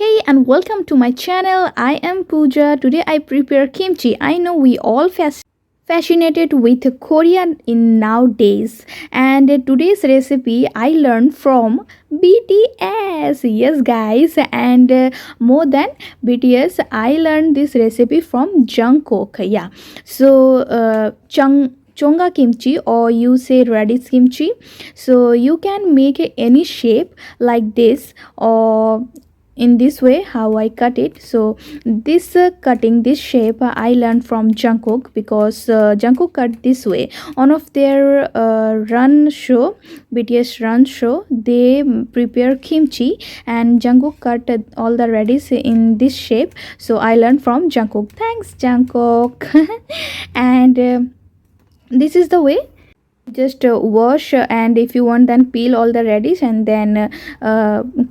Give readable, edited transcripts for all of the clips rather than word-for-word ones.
Hey and welcome to my channel. I am Pooja. Today I prepare kimchi. I know we all fascinated with Korean in nowadays, and today's recipe I learned from BTS. Yes guys, and more than BTS I learned this recipe from Jun kook. Yeah. So Chong Gak Kimchi, or you say radish kimchi. So you can make any shape like this, or in this way how I cut it. So this cutting this shape I learned from Jun kook, because Jun kook cut this way one of their run show, BTS run show. They prepare kimchi and Jun kook cut all the radish in this shape. So I learned from Jun kook. Thanks Jun kook. And this is the way. Just wash, and if you want then peel all the radish, and then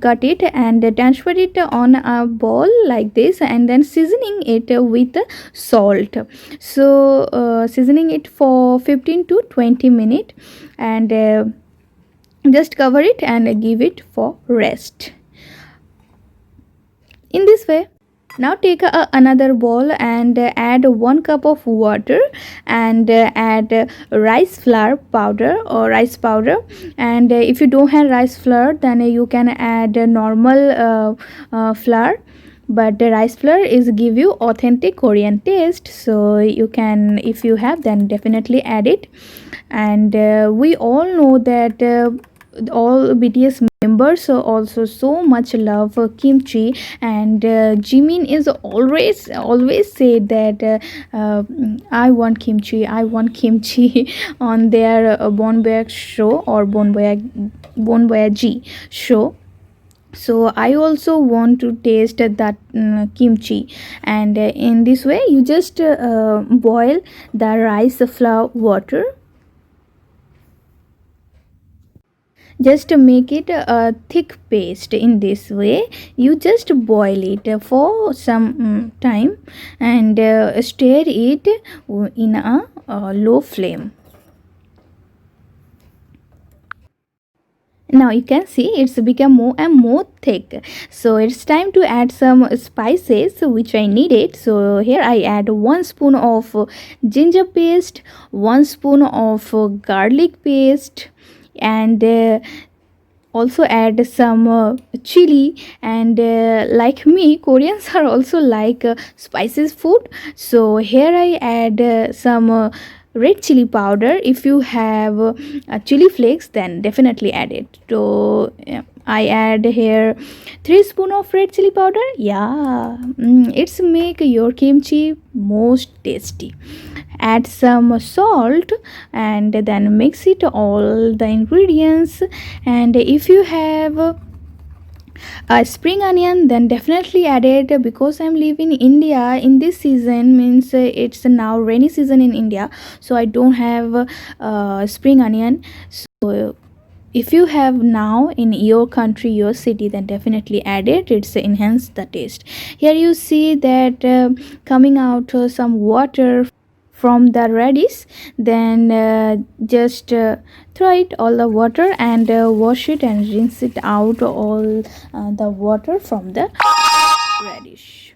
cut it and transfer it on a bowl like this, and then seasoning it with salt. So seasoning it for 15 to 20 minutes, and just cover it and give it for rest in this way. Now take another bowl and add 1 cup of water, and add rice flour powder or rice powder. And if you don't have rice flour, then you can add normal flour, but the rice flour is give you authentic Korean taste. So you can, if you have, then definitely add it. And we all know that all BTS members also so much love kimchi, and Jimin is always say that I want kimchi, I want kimchi on their Bon Voyage show or Bon Voyage show. So I also want to taste that kimchi. And in this way you just boil the rice flour water. Just to make it a thick paste. In this way you just boil it for some time, and stir it in a low flame. Now you can see it's become more and more thick. So it's time to add some spices which I needed. So here I add 1 spoon of ginger paste, 1 spoon of garlic paste, and also add some chili. And like me, Koreans are also like spices food. So here I add some red chili powder. If you have chili flakes, then definitely add it. So I add here 3 spoon of red chili powder. Yeah, it's make your kimchi most tasty. Add some salt, and then mix it all the ingredients. And if you have a spring onion, then definitely add it, because I'm living in India in this season, means it's now rainy season in India, so I don't have spring onion. So if you have now in your country, your city, then definitely add it. It's enhance the taste. Here you see that coming out some water from the radish. Then just throw it all the water, and wash it and rinse it out all the water from the radish.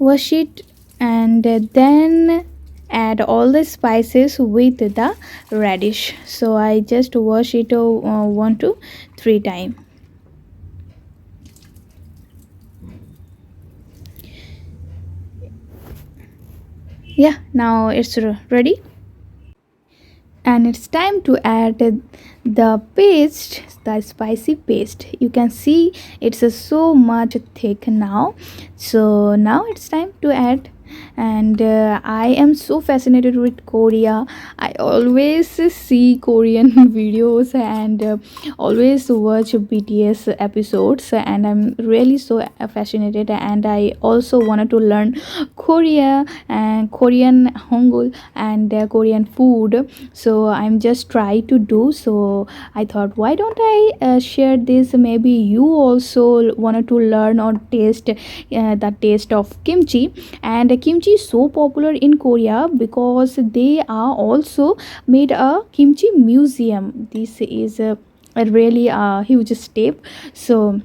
Wash it, and then add all the spices with the radish. So I just wash it 1 to 3 times. Yeah, now it's ready, and it's time to add the paste, the spicy paste. You can see it's so much thick now. So now it's time to add. And I am so fascinated with Korea. I always see Korean videos, and always watch BTS episodes, and I'm really so fascinated. And I also wanted to learn Korea and Korean hangul and Korean food. So I'm just try to do. So I thought, why don't I share this? Maybe you also wanted to learn or taste the taste of kimchi. And kimchi is so popular in Korea because they are also made a kimchi museum. This is a really huge step. So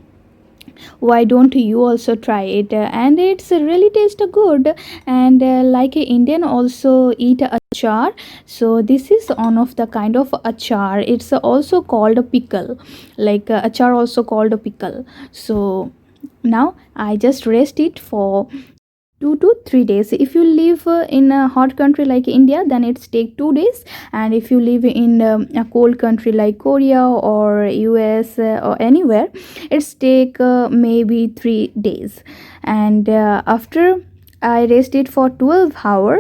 why don't you also try it? And it's really taste good. And like a Indian also eat achar, so this is one of the kind of achar. It's also called a pickle, like achar also called a pickle. So now I just rest it for 2 to 3 days. If you live in a hot country like India, then it's take 2 days. And if you live in a cold country like Korea or US or anywhere, it's take maybe 3 days. And after I rest it for 12 hours,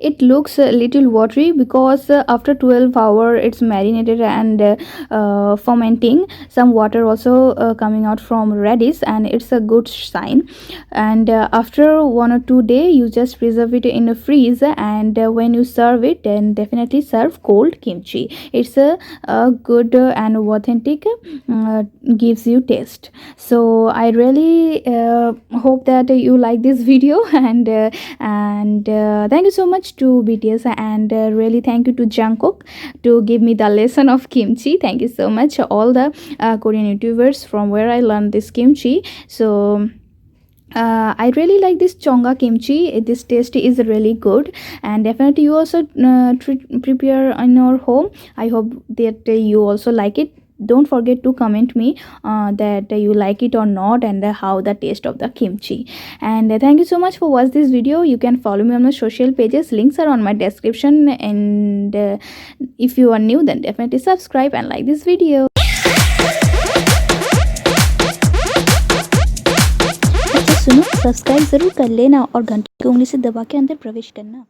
it looks a little watery because after 12 hour it's marinated and fermenting. Some water also coming out from radish, and it's a good sign. And after 1 or 2 day, you just preserve it in a freeze. And when you serve it, then definitely serve cold kimchi. It's a good and authentic, uh, gives you taste. So I really hope that you like this video. And thank you so much to BTS, and really thank you to Jun Kook to give me the lesson of kimchi. Thank you so much all the Korean YouTubers from where I learned this kimchi. So I really like this Chong Gak Kimchi. This taste is really good, and definitely you also prepare in your home. I hope that you also like it. Don't forget to comment me that you like it or not, and how the taste of the kimchi. And thank you so much for watching this video. You can follow me on my social pages. Links are on my description. And if you are new, then definitely subscribe and like this video. अच्छा सुनो, subscribe जरूर कर लेना और घंटी की उंगली से दबा के अंदर प्रवेश करना।